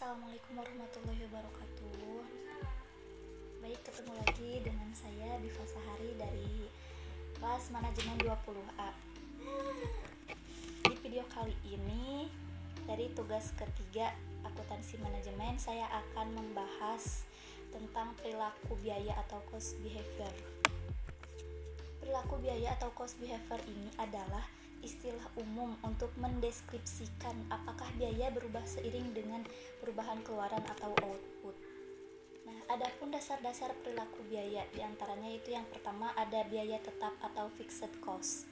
Assalamualaikum warahmatullahi wabarakatuh. Baik, ketemu lagi dengan saya Diva Sahari dari kelas manajemen 20A. Di video kali ini dari tugas ketiga akuntansi manajemen, saya akan membahas tentang perilaku biaya atau cost behavior. Perilaku biaya atau cost behavior ini adalah istilah umum untuk mendeskripsikan apakah biaya berubah seiring dengan perubahan keluaran atau output. Nah, adapun dasar-dasar perilaku biaya diantaranya itu yang pertama ada biaya tetap atau fixed cost.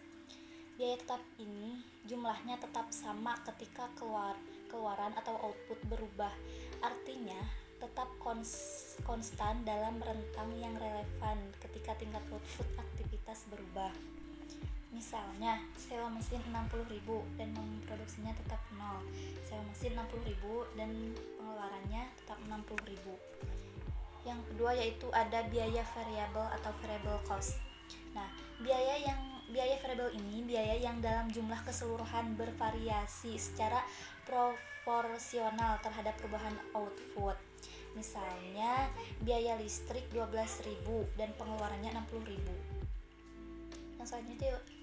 Biaya tetap ini jumlahnya tetap sama ketika keluaran atau output berubah. Artinya tetap konstan dalam rentang yang relevan ketika tingkat output aktivitas berubah. Misalnya, sewa mesin 60.000 dan memproduksinya tetap 0. Sewa mesin 60.000 dan pengeluarannya tetap 60.000. Yang kedua yaitu ada biaya variabel atau variable cost. Nah, biaya variabel ini biaya yang dalam jumlah keseluruhan bervariasi secara proporsional terhadap perubahan output. Misalnya, biaya listrik 12.000 dan pengeluarannya 60.000.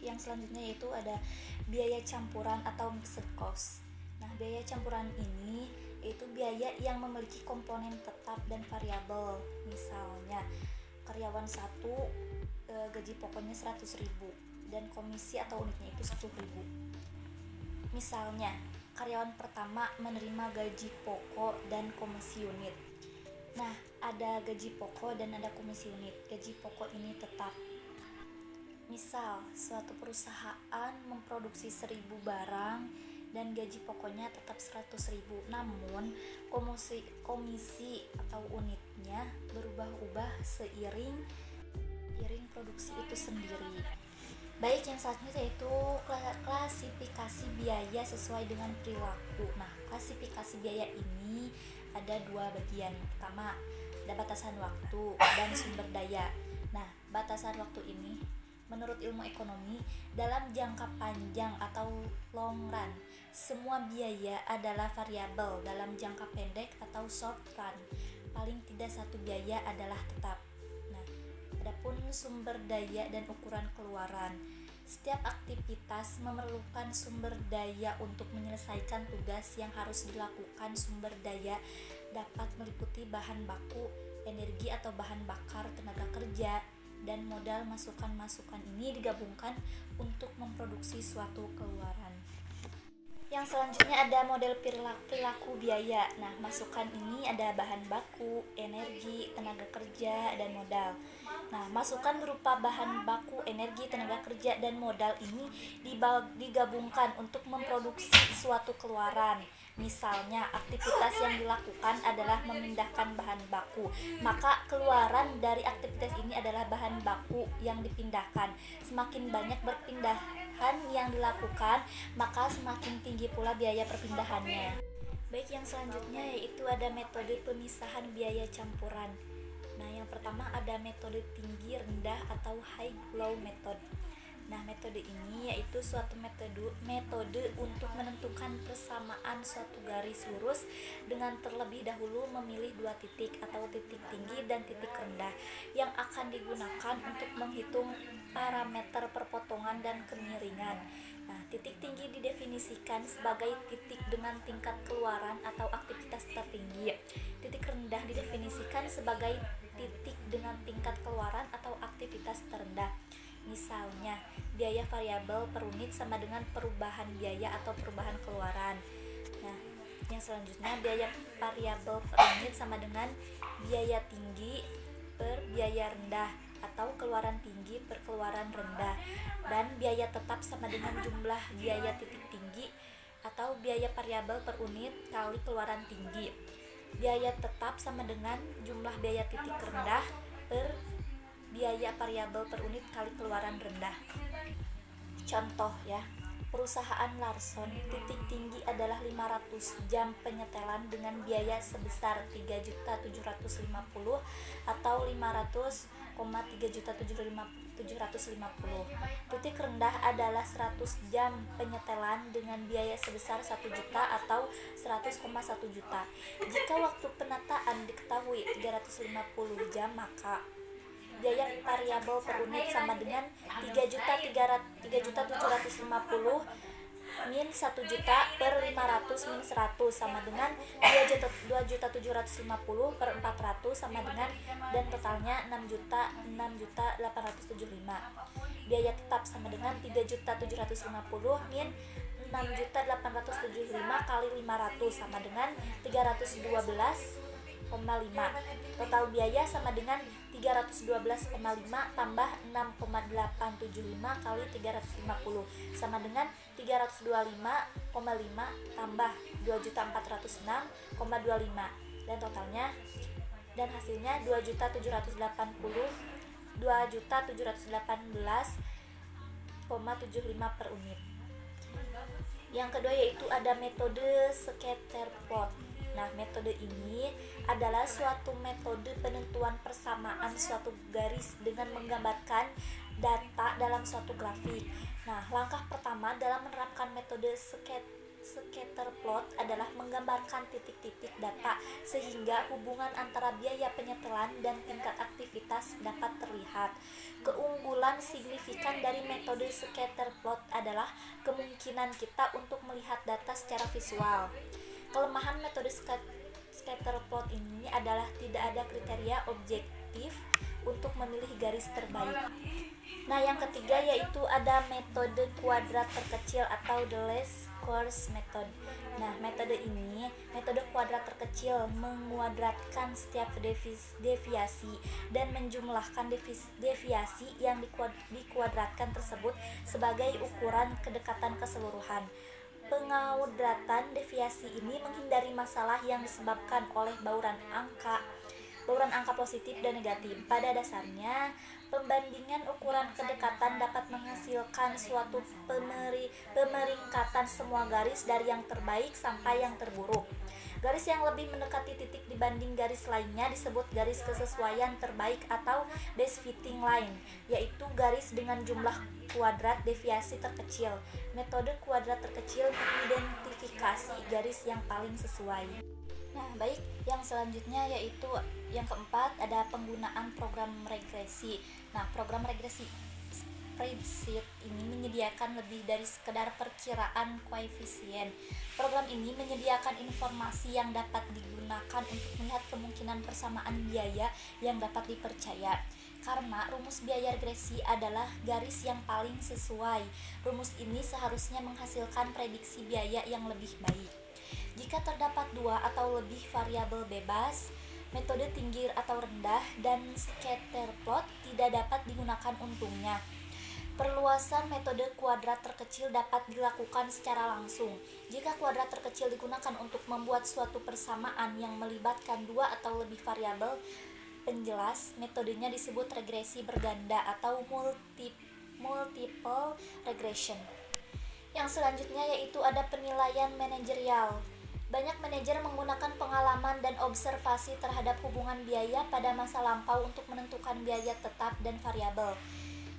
Yang selanjutnya yaitu ada biaya campuran atau mixed cost. Nah, biaya campuran ini yaitu biaya yang memiliki komponen tetap dan variabel. Misalnya, karyawan 1 gaji pokoknya 100.000 dan komisi atau unitnya itu 10.000. Misalnya, karyawan pertama menerima gaji pokok dan komisi unit. Nah, ada gaji pokok dan ada komisi unit. Gaji pokok ini tetap. Misal, suatu perusahaan memproduksi 1.000 barang dan gaji pokoknya tetap 100.000, namun komisi atau unitnya berubah-ubah seiring produksi itu sendiri. Baik, yang selanjutnya yaitu klasifikasi biaya sesuai dengan perilaku. Nah, klasifikasi biaya ini ada 2 bagian. Pertama, ada batasan waktu dan sumber daya. Nah, batasan waktu ini menurut ilmu ekonomi, dalam jangka panjang atau long run, semua biaya adalah variabel. Dalam jangka pendek atau short run, paling tidak satu biaya adalah tetap. Nah, adapun sumber daya dan ukuran keluaran. Setiap aktivitas memerlukan sumber daya untuk menyelesaikan tugas yang harus dilakukan. Sumber daya dapat meliputi bahan baku, energi atau bahan bakar, tenaga kerja, dan modal. Masukan ini digabungkan untuk memproduksi suatu keluaran. Yang selanjutnya ada model perilaku biaya. Nah, masukan ini ada bahan baku, energi, tenaga kerja, dan modal. Nah, masukan berupa bahan baku, energi, tenaga kerja, dan modal ini digabungkan untuk memproduksi suatu keluaran. Misalnya, aktivitas yang dilakukan adalah memindahkan bahan baku, maka keluaran dari aktivitas ini adalah bahan baku yang dipindahkan. Semakin banyak perpindahan yang dilakukan, maka semakin tinggi pula biaya perpindahannya. Baik, yang selanjutnya yaitu ada metode pemisahan biaya campuran. Nah, yang pertama ada metode tinggi rendah atau high low method. Nah, metode ini yaitu suatu metode untuk menentukan persamaan suatu garis lurus dengan terlebih dahulu memilih 2 titik atau titik tinggi dan titik rendah yang akan digunakan untuk menghitung parameter perpotongan dan kemiringan. Nah, titik tinggi didefinisikan sebagai titik dengan tingkat keluaran atau aktivitas tertinggi. Titik rendah didefinisikan sebagai titik dengan tingkat keluaran atau aktivitas terendah. Misalnya, biaya variabel per unit sama dengan perubahan biaya atau perubahan keluaran. Nah, yang selanjutnya biaya variabel per unit sama dengan biaya tinggi per biaya rendah atau keluaran tinggi per keluaran rendah. Dan biaya tetap sama dengan jumlah biaya titik tinggi atau biaya variabel per unit kali keluaran tinggi. Biaya tetap sama dengan jumlah biaya titik rendah per biaya variabel per unit kali keluaran rendah. Contoh ya, perusahaan Larson, titik tinggi adalah 500 jam penyetelan dengan biaya sebesar 3.750 atau 500 Titik rendah adalah 100 jam penyetelan dengan biaya sebesar 1 juta atau 100,1 juta. Jika waktu penataan diketahui 350 jam, maka biaya variabel per unit sama dengan 3.750 min 1 juta per 500 min 100 sama dengan 2.750 per 400 sama dengan, dan totalnya 6.875. Biaya tetap sama dengan 3.750 min 6.875 kali 500 sama dengan 312,5. Total biaya sama dengan 312,5 tambah 6,875 kali 350 sama dengan 325,5 tambah 2.406,25, dan totalnya dan hasilnya 2.718,75 per unit. Yang kedua yaitu ada metode scatter plot. Nah, metode ini adalah suatu metode penentuan persamaan suatu garis dengan menggambarkan data dalam suatu grafik. Nah, langkah pertama dalam menerapkan metode scatter plot adalah menggambarkan titik-titik data sehingga hubungan antara biaya penyetelan dan tingkat aktivitas dapat terlihat. Keunggulan signifikan dari metode scatter plot adalah kemungkinan kita untuk melihat data secara visual. Kelemahan metode scatter plot ini adalah tidak ada kriteria objektif untuk memilih garis terbaik. Nah, yang ketiga yaitu ada metode kuadrat terkecil atau the least squares method. Nah, metode kuadrat terkecil menguadratkan setiap deviasi dan menjumlahkan deviasi yang dikuadratkan tersebut sebagai ukuran kedekatan keseluruhan. Penguadratan deviasi ini menghindari masalah yang disebabkan oleh bauran angka positif dan negatif. Pada dasarnya, pembandingan ukuran kedekatan dapat menghasilkan suatu pemeringkatan semua garis dari yang terbaik sampai yang terburuk. Garis yang lebih mendekati titik dibanding garis lainnya disebut garis kesesuaian terbaik atau best fitting line, yaitu garis dengan jumlah kuadrat deviasi terkecil. Metode kuadrat terkecil mengidentifikasi garis yang paling sesuai. Nah, baik, yang selanjutnya yaitu yang keempat ada penggunaan program regresi. Nah, program regresi spreadsheet ini menyediakan lebih dari sekedar perkiraan koefisien. Program ini menyediakan informasi yang dapat digunakan untuk melihat kemungkinan persamaan biaya yang dapat dipercaya. Karena rumus biaya regresi adalah garis yang paling sesuai, rumus ini seharusnya menghasilkan prediksi biaya yang lebih baik. Jika terdapat dua atau lebih variabel bebas, metode tinggi atau rendah, dan scatter plot tidak dapat digunakan untungnya. Perluasan metode kuadrat terkecil dapat dilakukan secara langsung. Jika kuadrat terkecil digunakan untuk membuat suatu persamaan yang melibatkan dua atau lebih variabel penjelas, metodenya disebut regresi berganda atau multiple regression. Yang selanjutnya yaitu ada penilaian manajerial. Banyak manajer menggunakan pengalaman dan observasi terhadap hubungan biaya pada masa lampau untuk menentukan biaya tetap dan variabel.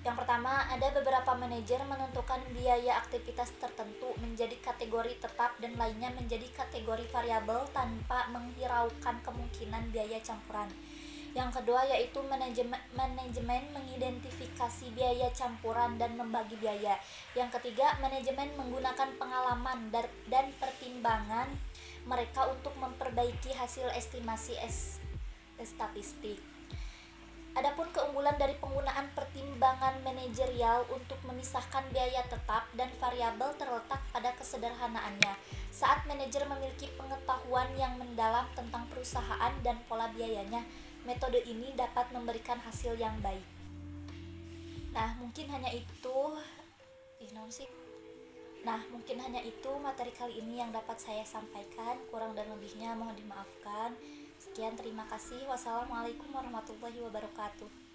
Yang pertama, ada beberapa manajer menentukan biaya aktivitas tertentu menjadi kategori tetap dan lainnya menjadi kategori variabel tanpa menghiraukan kemungkinan biaya campuran. Yang kedua yaitu manajemen mengidentifikasi biaya campuran dan membagi biaya. Yang ketiga, manajemen menggunakan pengalaman dan pertimbangan mereka untuk memperbaiki hasil estimasi statistik. Adapun keunggulan dari penggunaan pertimbangan manajerial untuk memisahkan biaya tetap dan variabel terletak pada kesederhanaannya. Saat manajer memiliki pengetahuan yang mendalam tentang perusahaan dan pola biayanya, metode ini dapat memberikan hasil yang baik. Nah, mungkin hanya itu materi kali ini yang dapat saya sampaikan. Kurang dan lebihnya mohon dimaafkan. Sekian, terima kasih. Wassalamualaikum warahmatullahi wabarakatuh.